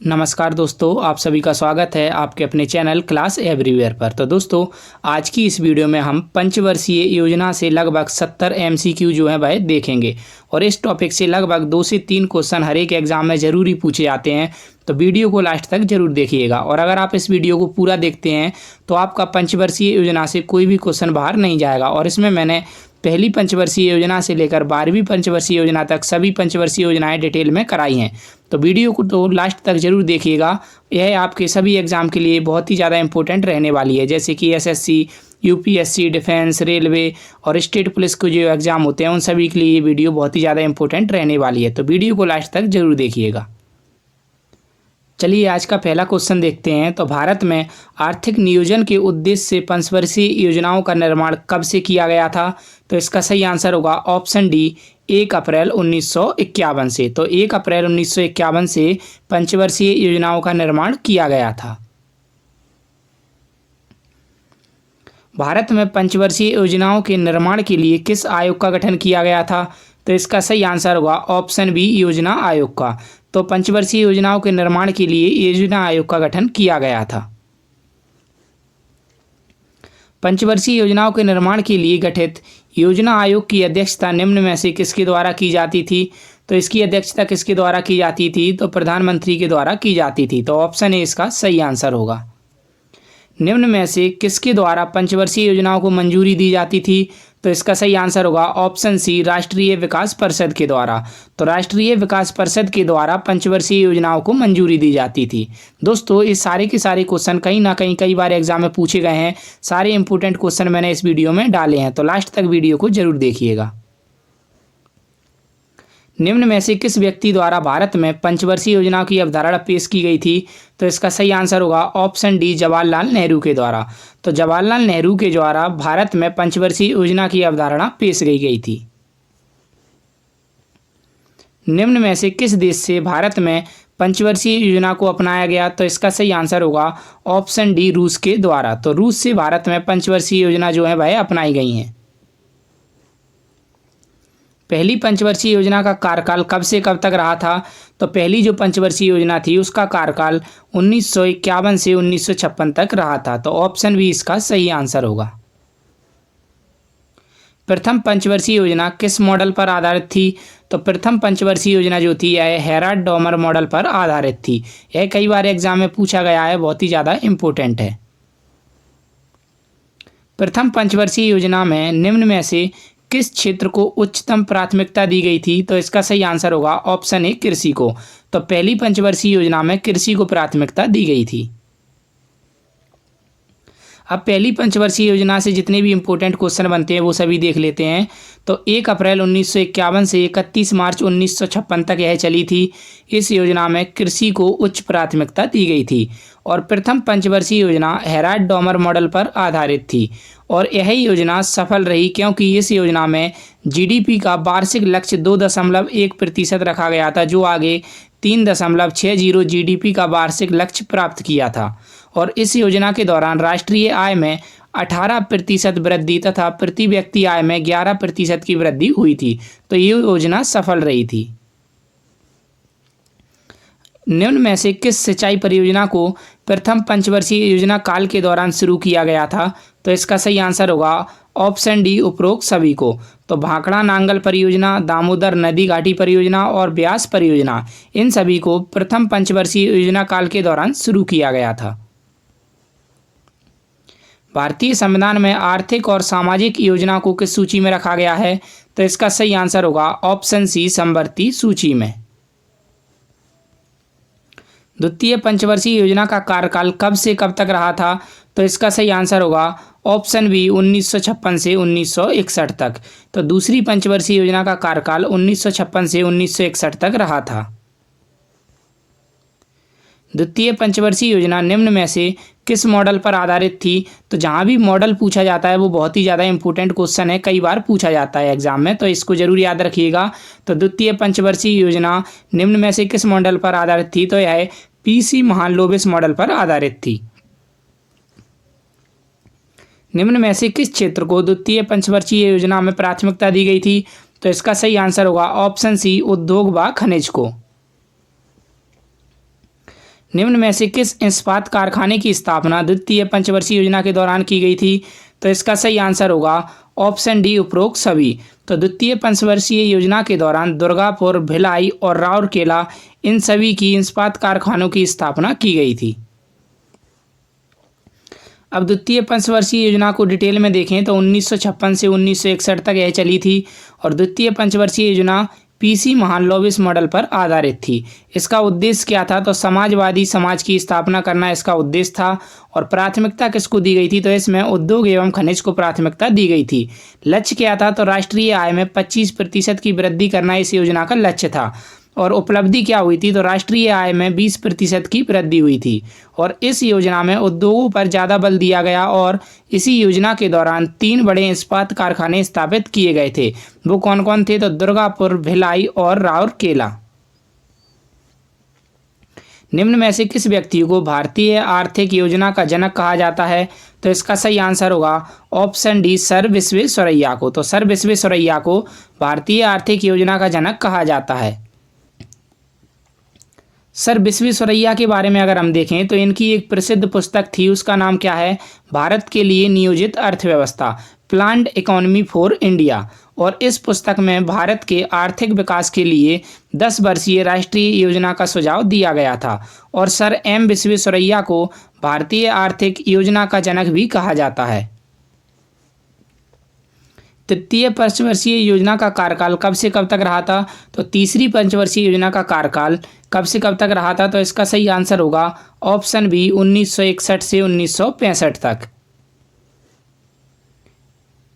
नमस्कार दोस्तों, आप सभी का स्वागत है आपके अपने चैनल क्लास एवरीवेयर पर। तो दोस्तों, आज की इस वीडियो में हम पंचवर्षीय योजना से लगभग 70 एमसीक्यू जो है वह देखेंगे और इस टॉपिक से लगभग 2 से 3 क्वेश्चन हर एक एग्जाम में ज़रूर ही पूछे जाते हैं। तो वीडियो को लास्ट तक जरूर देखिएगा और अगर आप इस वीडियो को पूरा देखते हैं तो आपका पंचवर्षीय योजना से कोई भी क्वेश्चन बाहर नहीं जाएगा। और इसमें मैंने पहली पंचवर्षीय योजना से लेकर 12वीं पंचवर्षीय योजना तक सभी पंचवर्षीय योजनाएं डिटेल में कराई हैं। तो वीडियो को तो लास्ट तक जरूर देखिएगा, यह आपके सभी एग्जाम के लिए बहुत ही ज़्यादा इंपॉर्टेंट रहने वाली है। जैसे कि एसएससी, यूपीएससी, डिफेंस, रेलवे और स्टेट पुलिस के जो एग्ज़ाम होते हैं उन सभी के लिए ये वीडियो बहुत ही ज़्यादा इंपॉर्टेंट रहने वाली है। तो वीडियो को लास्ट तक जरूर देखिएगा। चलिए आज का पहला क्वेश्चन देखते हैं। तो भारत में आर्थिक नियोजन के उद्देश्य से पंचवर्षीय योजनाओं का निर्माण कब से किया गया था? तो इसका सही आंसर होगा ऑप्शन डी, 1 अप्रैल 1951 से। तो 1 अप्रैल 1951 से पंचवर्षीय योजनाओं का निर्माण किया गया था। भारत में पंचवर्षीय योजनाओं के निर्माण के लिए किस आयोग का गठन किया गया था? तो इसका सही आंसर होगा ऑप्शन बी, योजना आयोग का। तो पंचवर्षीय योजनाओं के निर्माण के लिए योजना आयोग का गठन किया गया था। पंचवर्षीय योजनाओं के निर्माण के लिए गठित योजना आयोग की अध्यक्षता निम्न में से किसके द्वारा की जाती थी? तो इसकी अध्यक्षता किसके द्वारा की जाती थी? तो प्रधानमंत्री के द्वारा की जाती थी। तो ऑप्शन ए इसका सही आंसर होगा। निम्न में से किसके द्वारा पंचवर्षीय योजनाओं को मंजूरी दी जाती थी? तो इसका सही आंसर होगा ऑप्शन सी, राष्ट्रीय विकास परिषद के द्वारा। तो राष्ट्रीय विकास परिषद के द्वारा पंचवर्षीय योजनाओं को मंजूरी दी जाती थी। दोस्तों, इस सारे के सारे क्वेश्चन कहीं ना कहीं कई बार एग्जाम में पूछे गए हैं। सारे इंपॉर्टेंट क्वेश्चन मैंने इस वीडियो में डाले हैं, तो लास्ट तक वीडियो को जरूर देखिएगा। निम्न में से किस व्यक्ति द्वारा भारत में पंचवर्षीय योजना की अवधारणा पेश की गई थी? तो इसका सही आंसर होगा ऑप्शन डी, जवाहरलाल नेहरू के द्वारा। तो जवाहरलाल नेहरू के द्वारा भारत में पंचवर्षीय योजना की अवधारणा पेश की गई थी। निम्न में से किस देश से भारत में पंचवर्षीय योजना को अपनाया गया? तो इसका सही आंसर होगा ऑप्शन डी, रूस के द्वारा। तो रूस से भारत में पंचवर्षीय योजना जो है वह अपनाई गई हैं। पहली पंचवर्षीय योजना का कार्यकाल कब से कब तक रहा था? तो पहली जो पंचवर्षीय योजना थी उसका कार्यकाल 1951 से 1956 तक रहा था। तो ऑप्शन बी इसका सही आंसर होगा। प्रथम पंचवर्षीय योजना किस मॉडल पर आधारित थी? तो प्रथम पंचवर्षीय योजना जो थी यह हेराल्ड-डॉमर मॉडल पर आधारित थी। यह कई बार एग्जाम में पूछा गया है, बहुत ही ज़्यादा इम्पोर्टेंट है। प्रथम पंचवर्षीय योजना में निम्न में से किस क्षेत्र को उच्चतम प्राथमिकता दी गई थी? तो इसका सही आंसर होगा ऑप्शन ए, कृषि को। तो पहली पंचवर्षीय योजना में कृषि को प्राथमिकता दी गई थी। अब पहली पंचवर्षीय योजना से जितने भी इंपॉर्टेंट क्वेश्चन बनते हैं वो सभी देख लेते हैं। तो 1 अप्रैल 1951 से 31 मार्च 1956 तक यह चली थी। इस योजना में कृषि को उच्च प्राथमिकता दी गई थी और प्रथम पंचवर्षीय योजना हेराल्ड-डॉमर मॉडल पर आधारित थी और यह योजना सफल रही क्योंकि इस योजना में जीडीपी का वार्षिक लक्ष्य 2.1% रखा गया था, जो आगे 3.60 जीडीपी का वार्षिक लक्ष्य प्राप्त किया था। और इस योजना के दौरान राष्ट्रीय आय में 18% वृद्धि तथा प्रति व्यक्ति आय में 11% की वृद्धि हुई थी। तो ये योजना सफल रही थी। निम्न में से किस सिंचाई परियोजना को प्रथम पंचवर्षीय योजना काल के दौरान शुरू किया गया था? तो इसका सही आंसर होगा ऑप्शन डी, उपरोक्त सभी को। तो भाखड़ा नांगल परियोजना, दामोदर नदी घाटी परियोजना और ब्यास परियोजना, इन सभी को प्रथम पंचवर्षीय योजना काल के दौरान शुरू किया गया था। भारतीय संविधान में आर्थिक और सामाजिक योजना को किस सूची में रखा गया है? तो इसका सही आंसर होगा ऑप्शन सी, समवर्ती सूची में। द्वितीय पंचवर्षीय योजना का कार्यकाल कब से कब तक रहा था? तो इसका सही आंसर होगा ऑप्शन बी, 1956 से 1961 तक। तो दूसरी पंचवर्षीय योजना का कार्यकाल 1956 से 1961 तक रहा था। द्वितीय पंचवर्षीय योजना निम्न में से किस मॉडल पर आधारित थी? तो जहाँ भी मॉडल पूछा जाता है वो बहुत ही ज़्यादा इंपॉर्टेंट क्वेश्चन है, कई बार पूछा जाता है एग्जाम में, तो इसको जरूर याद रखिएगा। तो द्वितीय पंचवर्षीय योजना निम्न में से किस मॉडल पर आधारित थी? तो यह पीसी महालनोबिस मॉडल पर आधारित थी। निम्न में से किस क्षेत्र को द्वितीय पंचवर्षीय योजना में प्राथमिकता दी गई थी? तो इसका सही आंसर होगा ऑप्शन सी, उद्योग व खनिज को। निम्न में से किस इस्पात कारखाने की स्थापना द्वितीय पंचवर्षीय योजना के दौरान की गई थी? तो इसका सही आंसर होगा ऑप्शन डी, उपरोक्त सभी। तो द्वितीय पंचवर्षीय योजना के दौरान दुर्गापुर, भिलाई और राउरकेला, इन सभी की इस्पात कारखानों की स्थापना की गई थी। अब द्वितीय पंचवर्षीय योजना को डिटेल में देखें तो 1956 से 1961 तक यह चली थी और द्वितीय पंचवर्षीय योजना पीसी महालनोबिस मॉडल पर आधारित थी। इसका उद्देश्य क्या था? तो समाजवादी समाज की स्थापना करना इसका उद्देश्य था। और प्राथमिकता किसको दी गई थी? तो इसमें उद्योग एवं खनिज को प्राथमिकता दी गई थी। लक्ष्य क्या था? तो राष्ट्रीय आय में 25% की वृद्धि करना इस योजना का लक्ष्य था। और उपलब्धि क्या हुई थी? तो राष्ट्रीय आय में 20% की वृद्धि हुई थी। और इस योजना में उद्योगों पर ज़्यादा बल दिया गया और इसी योजना के दौरान 3 बड़े इस्पात कारखाने स्थापित किए गए थे। वो कौन कौन थे? तो दुर्गापुर, भिलाई और राउरकेला। निम्न में से किस व्यक्ति को भारतीय आर्थिक योजना का जनक कहा जाता है? तो इसका सही आंसर होगा ऑप्शन डी, सर विश्वेश्वरैया को। तो सर विश्वेश्वरैया को भारतीय आर्थिक योजना का जनक कहा जाता है। सर विश्वेश्वरैया के बारे में अगर हम देखें तो इनकी एक प्रसिद्ध पुस्तक थी, उसका नाम क्या है? भारत के लिए नियोजित अर्थव्यवस्था, प्लान्ड इकोनॉमी फॉर इंडिया। और इस पुस्तक में भारत के आर्थिक विकास के लिए 10 वर्षीय राष्ट्रीय योजना का सुझाव दिया गया था। और सर एम विश्वेश्वरैया को भारतीय आर्थिक योजना का जनक भी कहा जाता है। तृतीय पंचवर्षीय योजना का कार्यकाल कब से कब तक रहा था? तो तीसरी पंचवर्षीय योजना का कार्यकाल कब से कब तक रहा था? तो इसका सही आंसर होगा ऑप्शन बी, 1961 से 1965 तक।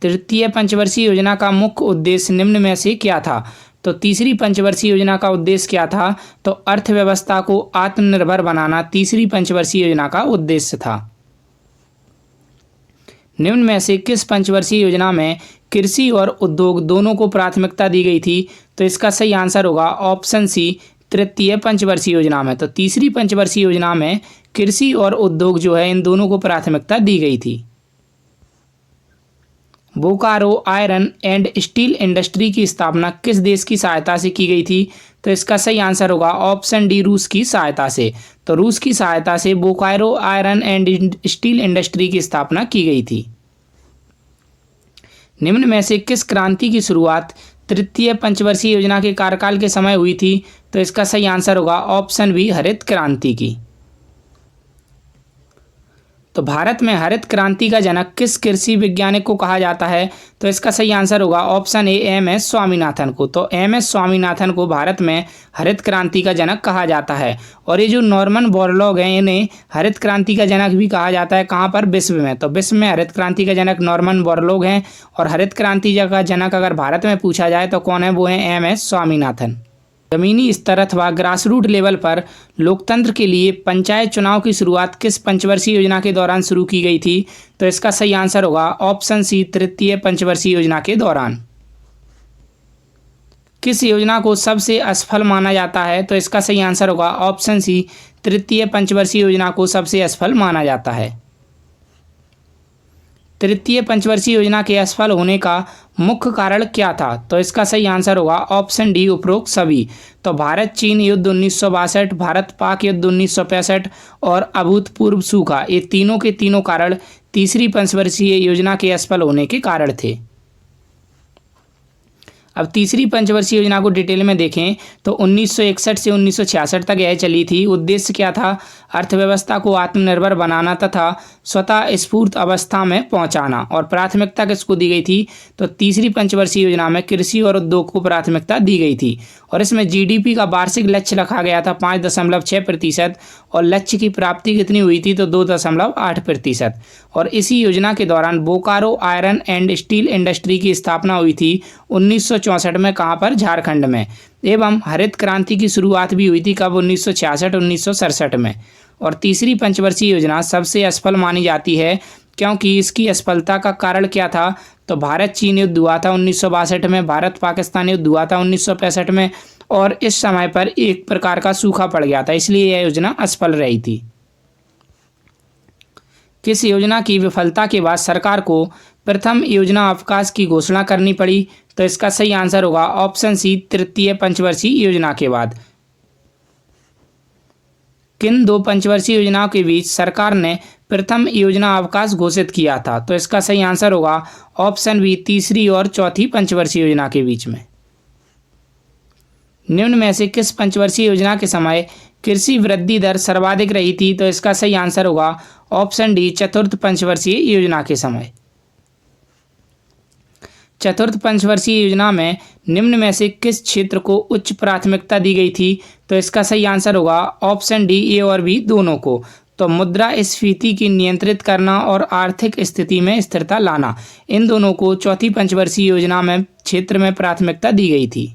तृतीय पंचवर्षीय योजना का मुख्य उद्देश्य निम्न में से क्या था? तो तीसरी पंचवर्षीय योजना का उद्देश्य क्या था? तो अर्थव्यवस्था को आत्मनिर्भर बनाना तीसरी पंचवर्षीय योजना का उद्देश्य था। निम्न में से किस पंचवर्षीय योजना में कृषि और उद्योग दोनों को प्राथमिकता दी गई थी? तो इसका सही आंसर होगा ऑप्शन सी, तृतीय पंचवर्षीय योजना में। तो तीसरी पंचवर्षीय योजना में कृषि और उद्योग जो है इन दोनों को प्राथमिकता दी गई थी। Bokaro iron and steel industry की स्थापना किस देश की सहायता से की गई थी? तो इसका सही आंसर होगा ऑप्शन डी, रूस की सहायता से। तो रूस की सहायता से Bokaro iron and steel industry की स्थापना की गई थी। निम्न में से किस क्रांति की शुरुआत तृतीय पंचवर्षीय योजना के कार्यकाल के समय हुई थी? तो इसका सही आंसर होगा ऑप्शन बी, हरित क्रांति की। तो भारत में हरित क्रांति का जनक किस कृषि वैज्ञानिक को कहा जाता है? तो इसका सही आंसर होगा ऑप्शन ए, एम.एस. स्वामीनाथन को। तो एम.एस. स्वामीनाथन को भारत में हरित क्रांति का जनक कहा जाता है। और ये जो नॉर्मन बोरलॉग हैं इन्हें हरित क्रांति का जनक भी कहा जाता है। कहाँ पर? विश्व में। तो विश्व में हरित क्रांति का जनक नॉर्मन बोरलॉग हैं। और हरित क्रांति का जनक अगर भारत में पूछा जाए तो कौन है? वो है एम.एस. स्वामीनाथन। जमीनी स्तर अथवा ग्रासरूट लेवल पर लोकतंत्र के लिए पंचायत चुनाव की शुरुआत किस पंचवर्षीय योजना के दौरान शुरू की गई थी? तो इसका सही आंसर होगा ऑप्शन सी, तृतीय पंचवर्षीय योजना के दौरान। किस योजना को सबसे असफल माना जाता है? तो इसका सही आंसर होगा ऑप्शन सी, तृतीय पंचवर्षीय योजना को सबसे असफल माना जाता है। तृतीय पंचवर्षीय योजना के असफल होने का मुख्य कारण क्या था? तो इसका सही आंसर होगा ऑप्शन डी, उपरोक्त सभी। तो भारत चीन युद्ध 1962, भारत पाक युद्ध 1965 और अभूतपूर्व सूखा, ये तीनों के तीनों कारण तीसरी पंचवर्षीय योजना के असफल होने के कारण थे। अब तीसरी पंचवर्षीय योजना को डिटेल में देखें तो 1961 से 1966 तक यह चली थी। उद्देश्य क्या था? अर्थव्यवस्था को आत्मनिर्भर बनाना तथा स्वतः स्फूर्त अवस्था में पहुंचाना। और प्राथमिकता किसको दी गई थी? तो तीसरी पंचवर्षीय योजना में कृषि और उद्योग को प्राथमिकता दी गई थी। और इसमें जीडीपी का वार्षिक लक्ष्य रखा गया था 5.6% और लक्ष्य की प्राप्ति कितनी हुई थी? तो 2.8%। और इसी योजना के दौरान Bokaro iron and steel industry की स्थापना हुई थी 1964 में। कहाँ पर? झारखंड में। एवं हरित क्रांति की शुरुआत भी हुई थी कब? 1966-1967 में। और तीसरी पंचवर्षीय योजना सबसे असफल मानी जाती है क्योंकि इसकी असफलता का कारण क्या था? तो भारत चीन युद्ध हुआ था 1962 में, भारत पाकिस्तान युद्ध हुआ था 1965 में और इस समय पर एक प्रकार का सूखा पड़ गया था, इसलिए यह योजना असफल रही थी। किस योजना की विफलता के बाद सरकार को प्रथम योजना अवकाश की घोषणा करनी पड़ी? तो इसका सही आंसर होगा ऑप्शन सी, तृतीय पंचवर्षीय योजना के बाद। किन दो पंचवर्षीय योजनाओं के बीच सरकार ने प्रथम योजना अवकाश घोषित किया था? तो इसका सही आंसर होगा ऑप्शन बी, तीसरी और चौथी पंचवर्षीय योजना के बीच में। निम्न में से किस पंचवर्षीय योजना के समय कृषि वृद्धि दर सर्वाधिक रही थी? तो इसका सही आंसर होगा ऑप्शन डी, चतुर्थ पंचवर्षीय योजना के समय। चतुर्थ पंचवर्षीय योजना में निम्न में से किस क्षेत्र को उच्च प्राथमिकता दी गई थी? तो इसका सही आंसर होगा ऑप्शन डी, ए और बी दोनों को। तो मुद्रास्फीति की नियंत्रित करना और आर्थिक स्थिति में स्थिरता लाना, इन दोनों को चौथी पंचवर्षीय योजना में क्षेत्र में प्राथमिकता दी गई थी।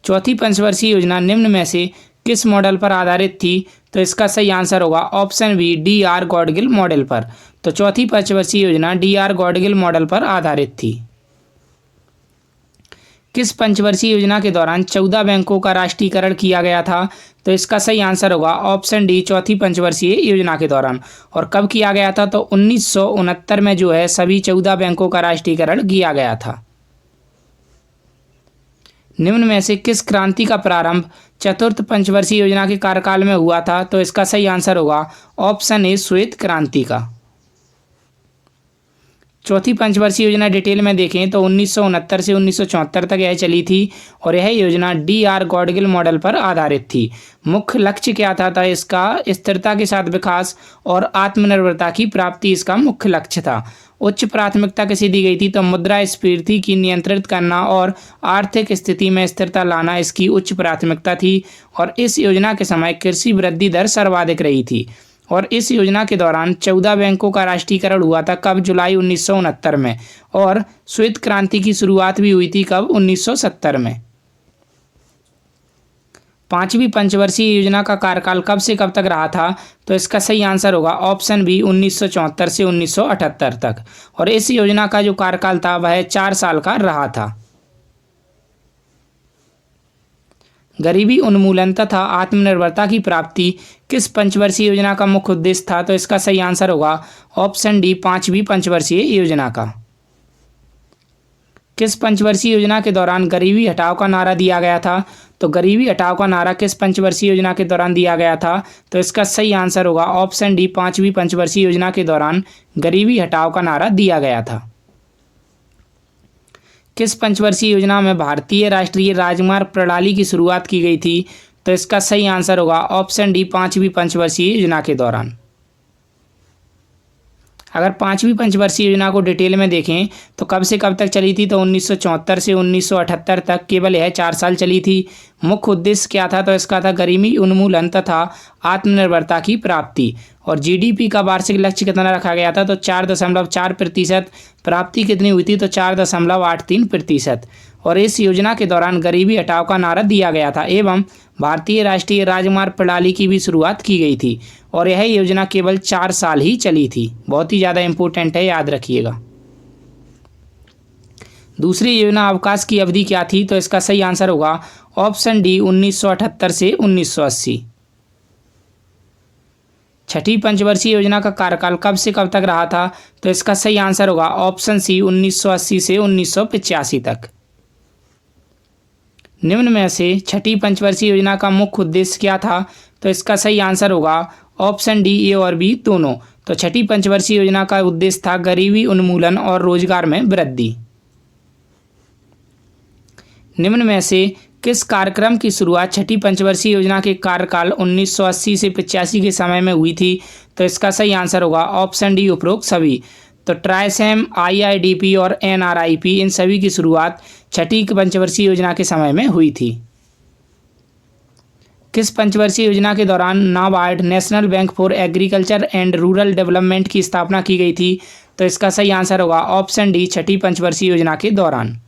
चौथी पंचवर्षीय योजना निम्न में से किस मॉडल पर आधारित थी? तो इसका सही आंसर होगा option B, D R. Gadgil model पर। तो चौथी पंचवर्षीय योजना डी.आर. गॉडगिल मॉडल पर आधारित थी। किस पंचवर्षीय योजना के दौरान 14 बैंकों का राष्ट्रीयकरण किया गया था? तो इसका सही आंसर होगा ऑप्शन डी, चौथी पंचवर्षीय योजना के दौरान। और कब किया गया था? तो 1969 में जो है सभी 14 बैंकों का राष्ट्रीयकरण किया गया था। निम्न में से किस क्रांति का प्रारंभ चतुर्थ पंचवर्षीय योजना के कार्यकाल में हुआ था? तो इसका सही आंसर होगा ऑप्शन ए, श्वेत क्रांति का। चौथी पंचवर्षीय योजना डिटेल में देखें तो 1969 से 1974 तक यह चली थी और यह योजना डी.आर. गॉडगिल मॉडल पर आधारित थी। मुख्य लक्ष्य क्या था इसका? स्थिरता के साथ विकास और आत्मनिर्भरता की प्राप्ति इसका मुख्य लक्ष्य था। उच्च प्राथमिकता किसे दी गई थी? तो मुद्रास्फीति की नियंत्रित करना और आर्थिक स्थिति में स्थिरता लाना इसकी उच्च प्राथमिकता थी। और इस योजना के समय कृषि वृद्धि दर सर्वाधिक रही थी। और इस योजना के दौरान 14 बैंकों का राष्ट्रीयकरण हुआ था कब? जुलाई 1969 में। और श्वेत क्रांति की शुरुआत भी हुई थी कब? 1970 में। पांचवी पंचवर्षीय योजना का कार्यकाल कब से कब तक रहा था? तो इसका सही आंसर होगा ऑप्शन बी, 1974 से 1978 तक। और इस योजना का जो कार्यकाल था वह 4 साल का रहा था। गरीबी उन्मूलन तथा आत्मनिर्भरता की प्राप्ति किस पंचवर्षीय योजना का मुख्य उद्देश्य था? तो इसका सही आंसर होगा ऑप्शन डी, पांचवी पंचवर्षीय योजना का। किस पंचवर्षीय योजना के दौरान गरीबी हटाओ का नारा दिया गया था? तो गरीबी हटाओ का नारा किस पंचवर्षीय योजना के दौरान दिया गया था? तो इसका सही आंसर होगा ऑप्शन डी, पांचवी पंचवर्षीय योजना के दौरान गरीबी हटाओ का नारा दिया गया था। किस पंचवर्षीय योजना में भारतीय राष्ट्रीय राजमार्ग प्रणाली की शुरुआत की गई थी? तो इसका सही आंसर होगा ऑप्शन डी, पांचवी पंचवर्षीय योजना के दौरान। अगर पांचवी पंचवर्षीय योजना को डिटेल में देखें तो कब से कब तक चली थी? तो 1974 से 1978 तक केवल यह 4 साल चली थी। मुख्य उद्देश्य क्या था? तो इसका था गरीबी उन्मूलन तथा आत्मनिर्भरता की प्राप्ति। और जीडीपी का वार्षिक लक्ष्य कितना रखा गया था? तो 4.4%। प्राप्ति कितनी हुई थी? तो 4.83%। और इस योजना के दौरान गरीबी हटाओ का नारा दिया गया था एवं भारतीय राष्ट्रीय राजमार्ग प्रणाली की भी शुरुआत की गई थी। और यह योजना केवल 4 साल ही चली थी। बहुत ही ज़्यादा इंपॉर्टेंट है, याद रखिएगा। दूसरी योजना अवकाश की अवधि क्या थी? तो इसका सही आंसर होगा ऑप्शन डी, 1978 से 1980। छठी पंचवर्षीय योजना का कार्यकाल कब से कब तक रहा था? तो इसका सही आंसर होगा ऑप्शन सी, 1980 से 1985 तक। निम्न में से छठी पंचवर्षीय योजना का मुख्य उद्देश्य क्या था? तो इसका सही आंसर होगा ऑप्शन डी, ए और बी दोनों। तो छठी पंचवर्षीय योजना का उद्देश्य था गरीबी उन्मूलन और रोजगार में वृद्धि। निम्न में से किस कार्यक्रम की शुरुआत छठी पंचवर्षीय योजना के कार्यकाल 1980 से 85 के समय में हुई थी? तो इसका सही आंसर होगा ऑप्शन डी, उपरोक्त सभी। तो ट्राइसेम, आईआईडीपी और एनआरआईपी इन सभी की शुरुआत छठी पंचवर्षीय योजना के समय में हुई थी। किस पंचवर्षीय योजना के दौरान NABARD, national bank for agriculture and rural development की स्थापना की गई थी? तो इसका सही आंसर होगा ऑप्शन डी, छठी पंचवर्षीय योजना के दौरान।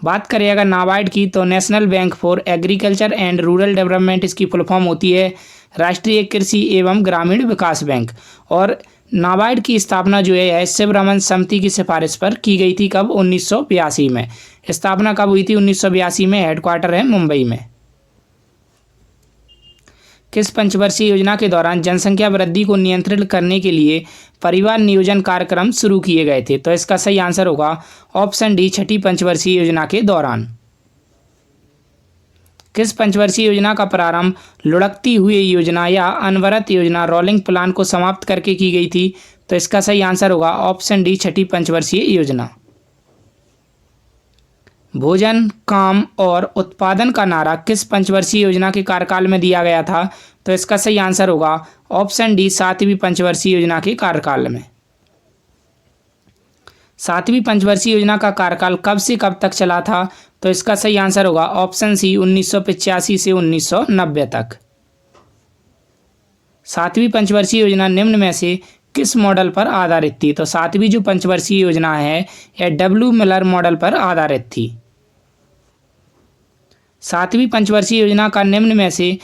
बात करें अगर नाबार्ड की तो national bank for agriculture and rural development इसकी फुल फॉर्म होती है राष्ट्रीय कृषि एवं ग्रामीण विकास बैंक। और नाबार्ड की स्थापना जो है शिवरमन समिति की सिफारिश पर की गई थी कब? 1982 में। स्थापना कब हुई थी? 1982 में। हेडक्वार्टर है मुंबई में। किस पंचवर्षीय योजना के दौरान जनसंख्या वृद्धि को नियंत्रित करने के लिए परिवार नियोजन कार्यक्रम शुरू किए गए थे? तो इसका सही आंसर होगा ऑप्शन डी, छठी पंचवर्षीय योजना के दौरान। किस पंचवर्षीय योजना का प्रारंभ लुढ़कती हुई योजना या अनवरत योजना रोलिंग प्लान को समाप्त करके की गई थी? तो इसका सही आंसर होगा ऑप्शन डी, छठी पंचवर्षीय योजना। भोजन, काम और उत्पादन का नारा किस पंचवर्षीय योजना के कार्यकाल में दिया गया था? तो इसका सही आंसर होगा ऑप्शन डी, सातवीं पंचवर्षीय योजना के कार्यकाल में। सातवीं पंचवर्षीय योजना का कार्यकाल कब से कब तक चला था? तो इसका सही आंसर होगा ऑप्शन सी, 1985 से 1990 तक। सातवीं पंचवर्षीय योजना निम्न में से किस मॉडल पर आधारित थी? तो सातवीं जो पंचवर्षीय योजना है यह डब्ल्यू मिलर मॉडल पर आधारित थी। सातवीं पंचवर्षीय योजना का निम्न में से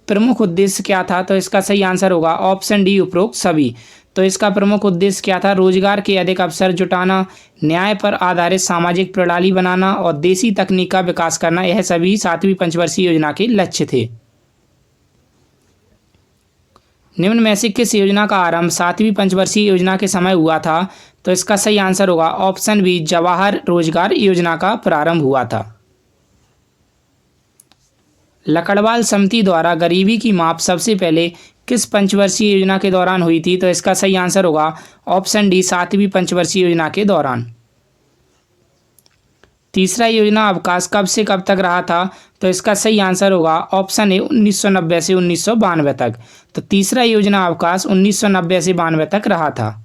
प्रमुख उद्देश्य क्या था? तो इसका सही आंसर होगा ऑप्शन डी, उपरोक्त सभी। तो इसका प्रमुख उद्देश्य क्या था? रोजगार के अधिक अवसर जुटाना, न्याय पर आधारित सामाजिक प्रणाली बनाना और देसी तकनीक का विकास करना, यह सभी सातवीं पंचवर्षीय योजना के लक्ष्य थे। निम्न में से किस योजना का आरंभ सातवीं पंचवर्षीय योजना के समय हुआ था? तो इसका सही आंसर होगा ऑप्शन बी, जवाहर रोजगार योजना का प्रारंभ हुआ था। लकड़वाल समिति द्वारा गरीबी की माप सबसे पहले किस पंचवर्षीय योजना के दौरान हुई थी? तो इसका सही आंसर होगा ऑप्शन डी, सातवीं पंचवर्षीय योजना के दौरान। तीसरा योजना अवकाश कब से कब तक रहा था? तो इसका सही आंसर होगा ऑप्शन ए, 1990 से 1992 तक। तो तीसरा योजना अवकाश 1990 से 92 तक रहा था।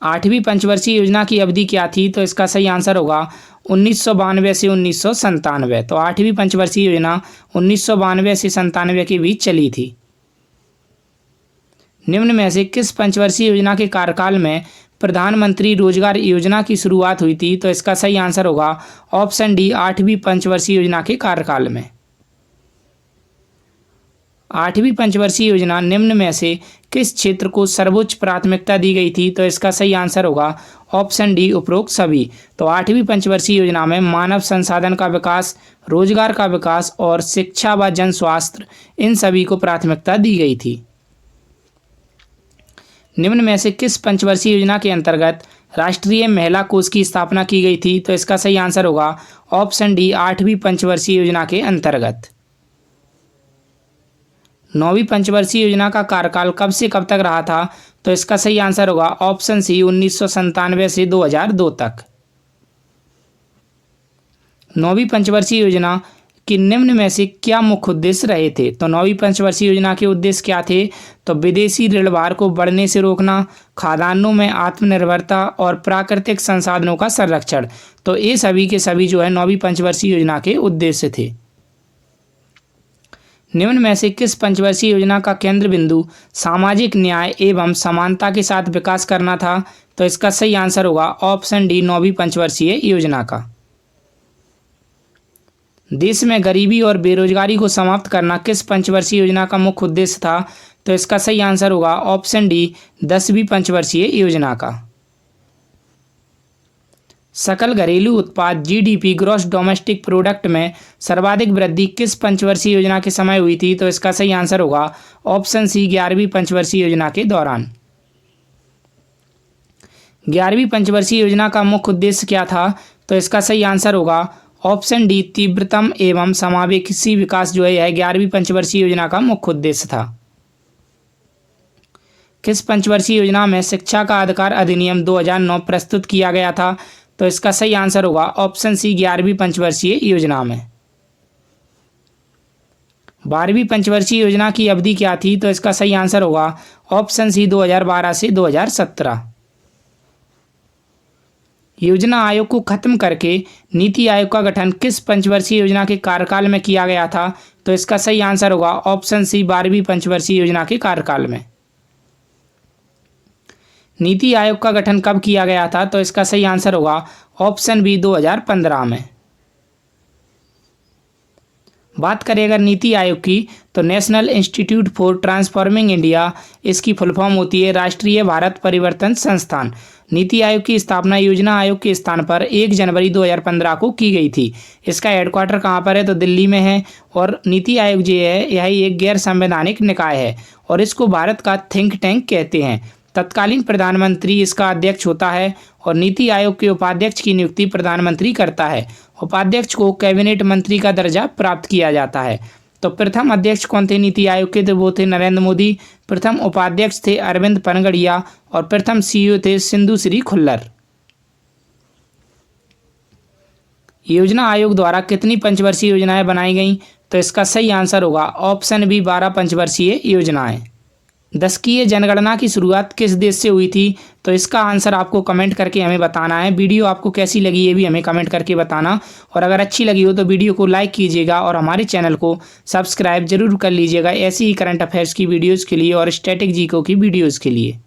आठवीं पंचवर्षीय योजना की अवधि क्या थी? तो इसका सही आंसर होगा 1992 से 1997। तो आठवीं पंचवर्षीय योजना 1992 से 97 के बीच चली थी। निम्न में से किस पंचवर्षीय योजना के कार्यकाल में प्रधानमंत्री रोजगार योजना की शुरुआत हुई थी? तो इसका सही आंसर होगा ऑप्शन डी, आठवीं पंचवर्षीय योजना के कार्यकाल में। आठवीं पंचवर्षीय योजना निम्न में से किस क्षेत्र को सर्वोच्च प्राथमिकता दी गई थी? तो इसका सही आंसर होगा ऑप्शन डी, उपरोक्त सभी। तो आठवीं पंचवर्षीय योजना में मानव संसाधन का विकास, रोजगार का विकास और शिक्षा व जन स्वास्थ्य, इन सभी को प्राथमिकता दी गई थी। निम्न में से किस पंचवर्षीय योजना के अंतर्गत राष्ट्रीय महिला कोष की स्थापना की गई थी? तो इसका सही आंसर होगा ऑप्शन डी, आठवीं पंचवर्षीय योजना के अंतर्गत। नौवीं पंचवर्षीय योजना का कार्यकाल कब से कब तक रहा था? तो इसका सही आंसर होगा ऑप्शन सी, 1997 से 2002 तक। नौवीं पंचवर्षीय योजना के निम्न में से क्या मुख्य उद्देश्य रहे थे? तो नौवीं पंचवर्षीय योजना के उद्देश्य क्या थे? तो विदेशी ऋण भार को बढ़ने से रोकना, खाद्यान्नों में आत्मनिर्भरता और प्राकृतिक संसाधनों का संरक्षण। तो ये सभी के सभी जो है नौवीं पंचवर्षीय योजना के उद्देश्य थे। निम्न में से किस पंचवर्षीय योजना का केंद्र बिंदु सामाजिक न्याय एवं समानता के साथ विकास करना था? तो इसका सही आंसर होगा ऑप्शन डी, नौवीं पंचवर्षीय योजना का। देश में गरीबी और बेरोजगारी को समाप्त करना किस पंचवर्षीय योजना का मुख्य उद्देश्य था? तो इसका सही आंसर होगा ऑप्शन डी, 10वीं पंचवर्षीय योजना का। सकल घरेलू उत्पाद जीडीपी ग्रॉस डोमेस्टिक प्रोडक्ट में सर्वाधिक वृद्धि किस पंचवर्षीय योजना के समय हुई थी? तो इसका सही आंसर होगा ऑप्शन सी, 11वीं पंचवर्षीय योजना के दौरान। 11वीं पंचवर्षीय योजना का मुख्य उद्देश्य क्या था? तो इसका सही आंसर होगा ऑप्शन डी, तीव्रतम एवं समावेशी विकास जो है यह 11वीं पंचवर्षीय योजना का मुख्य उद्देश्य था। किस पंचवर्षीय योजना में शिक्षा का अधिकार अधिनियम 2009 प्रस्तुत किया गया था? तो इसका सही आंसर होगा ऑप्शन सी, 11वीं पंचवर्षीय योजना में। 12वीं पंचवर्षीय योजना की अवधि क्या थी? तो इसका सही आंसर होगा ऑप्शन सी, 2012 से 2017। योजना आयोग को खत्म करके नीति आयोग का गठन किस पंचवर्षीय योजना के कार्यकाल में किया गया था? तो इसका सही आंसर होगा ऑप्शन सी, 12वीं पंचवर्षीय योजना के कार्यकाल में। नीति आयोग का गठन कब किया गया था? तो इसका सही आंसर होगा ऑप्शन बी, 2015 में। बात करें अगर नीति आयोग की, तो national institute for transforming India, इसकी फुल फॉर्म होती है राष्ट्रीय भारत परिवर्तन संस्थान। नीति आयोग की स्थापना योजना आयोग के स्थान पर 1 जनवरी 2015 को की गई थी। इसका हेडक्वार्टर कहाँ पर है? तो दिल्ली में है। और नीति आयोग जो है यह एक गैर संवैधानिक निकाय है और इसको भारत का थिंक टैंक कहते हैं। तत्कालीन प्रधानमंत्री इसका अध्यक्ष होता है और नीति आयोग के उपाध्यक्ष की नियुक्ति प्रधानमंत्री करता है। उपाध्यक्ष को कैबिनेट मंत्री का दर्जा प्राप्त किया जाता है। तो प्रथम अध्यक्ष कौन थे नीति आयोग के? तो वो थे नरेंद्र मोदी। प्रथम उपाध्यक्ष थे अरविंद पनगड़िया और प्रथम सीईओ थे सिंधु श्री खुल्लर। योजना आयोग द्वारा कितनी पंचवर्षीय योजनाएं बनाई गई? तो इसका सही आंसर होगा ऑप्शन बी 12 पंचवर्षीय योजनाएं। दशकीय जनगणना की शुरुआत किस देश से हुई थी? तो इसका आंसर आपको कमेंट करके हमें बताना है। वीडियो आपको कैसी लगी ये भी हमें कमेंट करके बताना, और अगर अच्छी लगी हो तो वीडियो को लाइक कीजिएगा और हमारे चैनल को सब्सक्राइब जरूर कर लीजिएगा ऐसी ही करंट अफेयर्स की वीडियोज़ के लिए और स्टैटिक जीको की वीडियोज़ के लिए।